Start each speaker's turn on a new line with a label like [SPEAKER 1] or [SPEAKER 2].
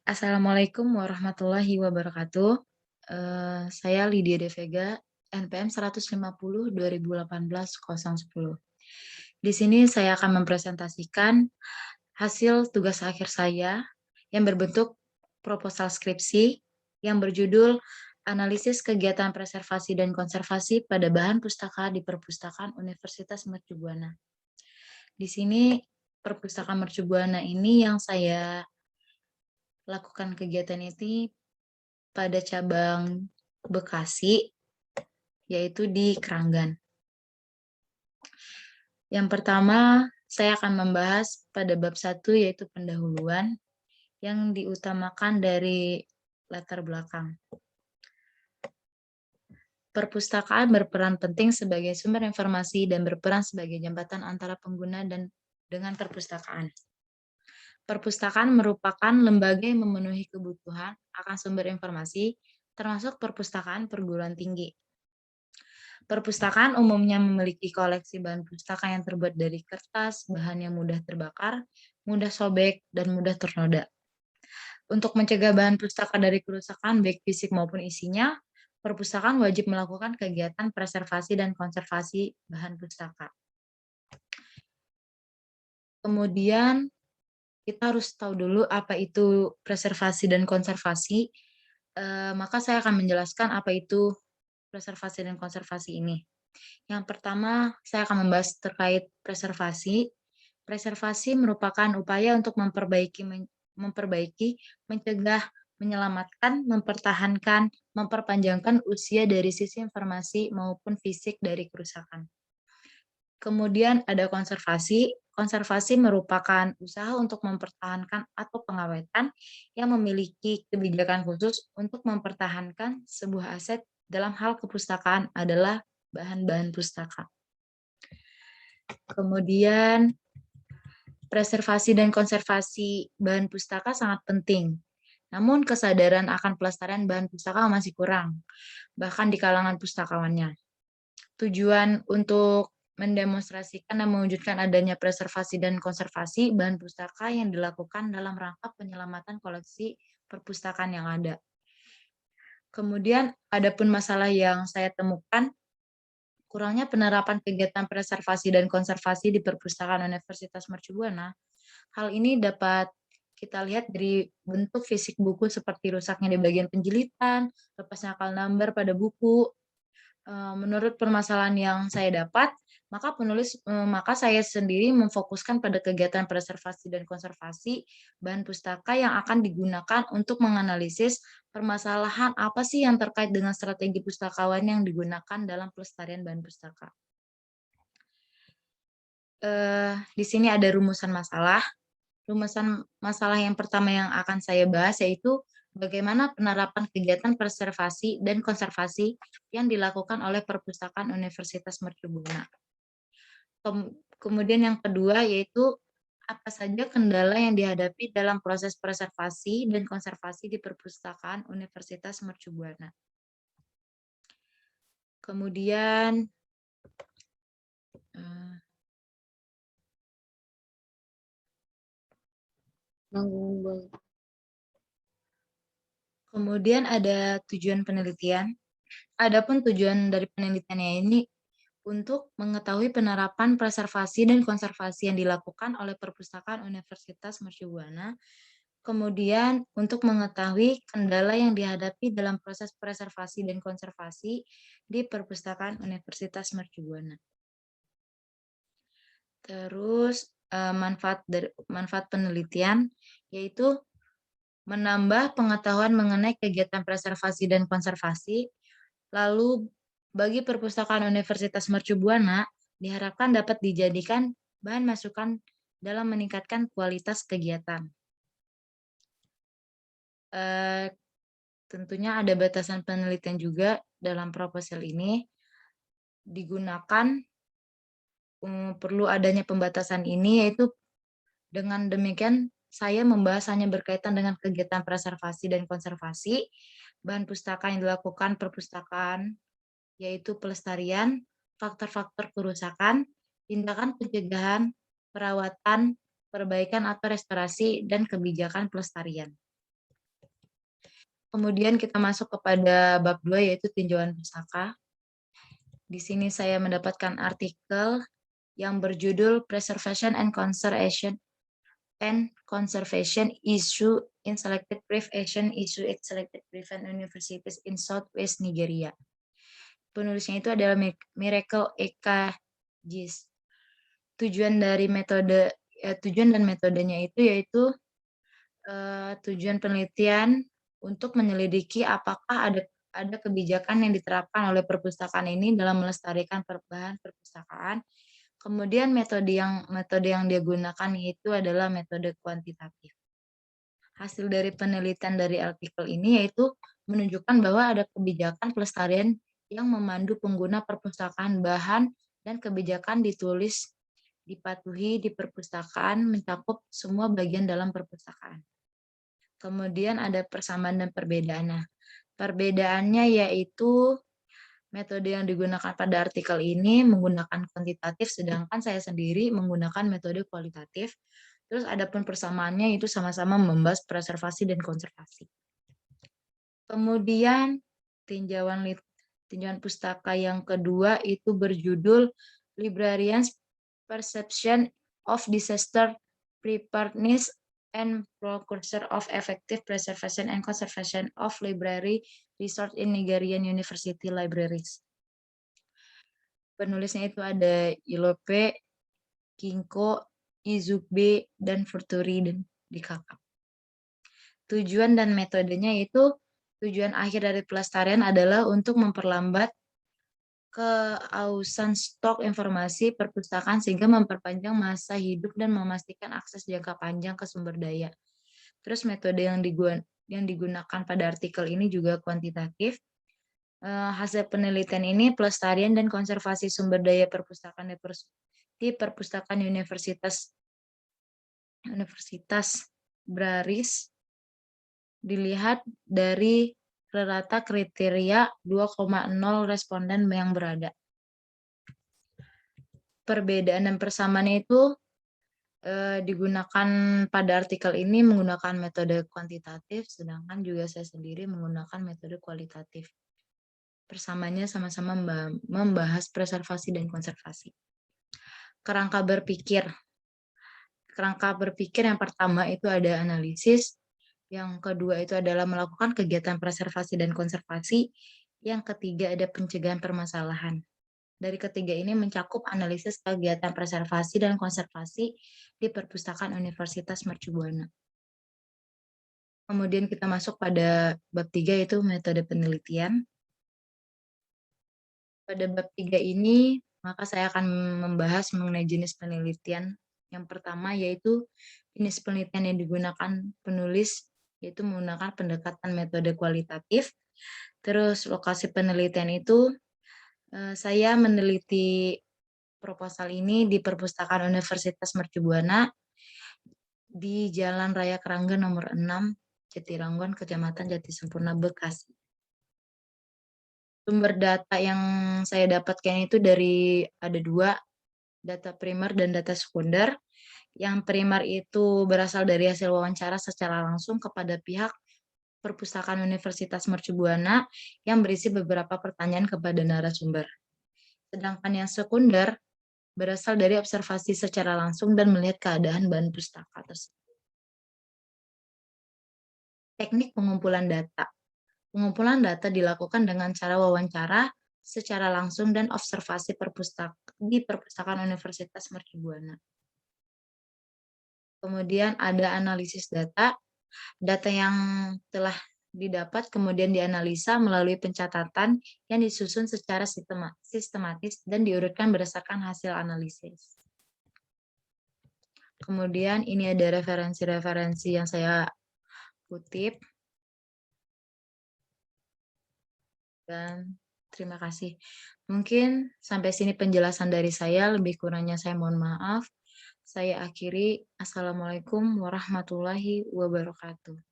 [SPEAKER 1] Assalamualaikum warahmatullahi wabarakatuh. Saya Lydia De Vega, NPM 150 2018 010. Di sini saya akan mempresentasikan hasil tugas akhir saya yang berbentuk proposal skripsi yang berjudul Analisis Kegiatan Preservasi dan Konservasi pada Bahan Pustaka di Perpustakaan Universitas Mercu Buana. Di sini Perpustakaan Mercu Buana ini yang saya lakukan kegiatan ini pada cabang Bekasi, yaitu di Kranggan. Yang pertama, saya akan membahas pada bab 1, yaitu pendahuluan, yang diutamakan dari latar belakang. Perpustakaan berperan penting sebagai sumber informasi dan berperan sebagai jembatan antara pengguna dan dengan perpustakaan. Perpustakaan merupakan lembaga yang memenuhi kebutuhan akan sumber informasi, termasuk perpustakaan perguruan tinggi. Perpustakaan umumnya memiliki koleksi bahan pustaka yang terbuat dari kertas, bahan yang mudah terbakar, mudah sobek, dan mudah ternoda. Untuk mencegah bahan pustaka dari kerusakan baik fisik maupun isinya, perpustakaan wajib melakukan kegiatan preservasi dan konservasi bahan pustaka. Kemudian kita harus tahu dulu apa itu preservasi dan konservasi. Maka saya akan menjelaskan apa itu preservasi dan konservasi ini. Yang pertama, saya akan membahas terkait preservasi. Preservasi merupakan upaya untuk memperbaiki, mencegah, menyelamatkan, mempertahankan, memperpanjangkan usia dari sisi informasi maupun fisik dari kerusakan. Kemudian ada konservasi. Konservasi merupakan usaha untuk mempertahankan atau pengawetan yang memiliki kebijakan khusus untuk mempertahankan sebuah aset dalam hal kepustakaan adalah bahan-bahan pustaka. Kemudian preservasi dan konservasi bahan pustaka sangat penting. Namun kesadaran akan pelestarian bahan pustaka masih kurang, bahkan di kalangan pustakawannya. Tujuan untuk mendemonstrasikan dan mewujudkan adanya preservasi dan konservasi bahan pustaka yang dilakukan dalam rangka penyelamatan koleksi perpustakaan yang ada. Kemudian, adapun masalah yang saya temukan, kurangnya penerapan kegiatan preservasi dan konservasi di perpustakaan Universitas Mercu Buana. Hal ini dapat kita lihat dari bentuk fisik buku seperti rusaknya di bagian penjilitan, lepasnya akal number pada buku. Menurut permasalahan yang saya dapat, maka saya sendiri memfokuskan pada kegiatan preservasi dan konservasi bahan pustaka yang akan digunakan untuk menganalisis permasalahan apa sih yang terkait dengan strategi pustakawan yang digunakan dalam pelestarian bahan pustaka. Di sini ada rumusan masalah. Rumusan masalah yang pertama yang akan saya bahas yaitu bagaimana penerapan kegiatan preservasi dan konservasi yang dilakukan oleh Perpustakaan Universitas Mercu Buana. Kemudian yang kedua yaitu apa saja kendala yang dihadapi dalam proses preservasi dan konservasi di Perpustakaan Universitas Mercu Buana. Kemudian kemudian ada tujuan penelitian. Adapun tujuan dari penelitiannya ini untuk mengetahui penerapan preservasi dan konservasi yang dilakukan oleh Perpustakaan Universitas Mercu Buana, kemudian untuk mengetahui kendala yang dihadapi dalam proses preservasi dan konservasi di Perpustakaan Universitas Mercu Buana. Terus manfaat penelitian yaitu menambah pengetahuan mengenai kegiatan preservasi dan konservasi. Lalu bagi Perpustakaan Universitas Mercu Buana diharapkan dapat dijadikan bahan masukan dalam meningkatkan kualitas kegiatan. Tentunya ada batasan penelitian juga dalam proposal ini. Digunakan perlu adanya pembatasan ini, yaitu dengan demikian saya membahas hanya berkaitan dengan kegiatan preservasi dan konservasi bahan pustaka yang dilakukan perpustakaan, yaitu pelestarian, faktor-faktor kerusakan, tindakan pencegahan, perawatan, perbaikan atau restorasi, dan kebijakan pelestarian. Kemudian kita masuk kepada bab 2 yaitu tinjauan pustaka. Di sini saya mendapatkan artikel yang berjudul Preservation and Conservation Issue in Selected Brief Asian Issue at Selected Private Universities in Southwest Nigeria. Penulisnya itu adalah Miracle Eka Jis. Tujuan dan metodenya itu yaitu tujuan penelitian untuk menyelidiki apakah ada kebijakan yang diterapkan oleh perpustakaan ini dalam melestarikan bahan perpustakaan. Kemudian metode yang dia gunakan itu adalah metode kuantitatif. Hasil dari penelitian dari artikel ini yaitu menunjukkan bahwa ada kebijakan pelestarian yang memandu pengguna perpustakaan bahan dan kebijakan dipatuhi di perpustakaan mencakup semua bagian dalam perpustakaan. Kemudian ada persamaan dan perbedaannya. Perbedaannya yaitu metode yang digunakan pada artikel ini menggunakan kuantitatif, sedangkan saya sendiri menggunakan metode kualitatif. Terus adapun persamaannya itu sama-sama membahas preservasi dan konservasi. Kemudian tinjauan pustaka yang kedua itu berjudul Librarians Perception of Disaster Preparedness and Precursor of Effective Preservation and Conservation of Library Resource in Nigerian University Libraries. Penulisnya itu ada Ilope, Kinko, Izugbe, dan Furturi di kakak. Tujuan dan metodenya itu tujuan akhir dari pelestarian adalah untuk memperlambat keausan stok informasi perpustakaan sehingga memperpanjang masa hidup dan memastikan akses jangka panjang ke sumber daya. Terus metode yang digunakan pada artikel ini juga kuantitatif. Hasil penelitian ini pelestarian dan konservasi sumber daya perpustakaan di perpustakaan Universitas Braris dilihat dari rata kriteria 2,0 responden yang berada. Perbedaan dan persamaan itu digunakan pada artikel ini menggunakan metode kuantitatif, sedangkan juga saya sendiri menggunakan metode kualitatif. Persamaannya sama-sama membahas preservasi dan konservasi. Kerangka berpikir yang pertama itu ada analisis, yang kedua itu adalah melakukan kegiatan preservasi dan konservasi, yang ketiga ada pencegahan permasalahan. Dari ketiga ini mencakup analisis kegiatan preservasi dan konservasi di perpustakaan Universitas Mercubuana. Kemudian kita masuk pada bab 3 yaitu metode penelitian. Pada bab 3 ini maka saya akan membahas mengenai jenis penelitian. Yang pertama yaitu jenis penelitian yang digunakan penulis yaitu menggunakan pendekatan metode kualitatif. Terus lokasi penelitian itu saya meneliti proposal ini di Perpustakaan Universitas Mercubuana di Jalan Raya Keranggan nomor 6, Jatiranggon, Kecamatan Jatisempurna, Bekasi. Sumber data yang saya dapatkan itu ada 2, data primer dan data sekunder. Yang primer itu berasal dari hasil wawancara secara langsung kepada pihak Perpustakaan Universitas Mercubuana yang berisi beberapa pertanyaan kepada narasumber. Sedangkan yang sekunder berasal dari observasi secara langsung dan melihat keadaan bahan pustaka tersebut. Teknik pengumpulan data. Pengumpulan data dilakukan dengan cara wawancara secara langsung dan observasi di Perpustakaan Universitas Mercubuana. Kemudian ada analisis data. Data yang telah didapat kemudian dianalisa melalui pencatatan yang disusun secara sistematis dan diurutkan berdasarkan hasil analisis. Kemudian ini ada referensi-referensi yang saya kutip. Dan terima kasih. Mungkin sampai sini penjelasan dari saya, lebih kurangnya saya mohon maaf. Saya akhiri. Assalamualaikum warahmatullahi wabarakatuh.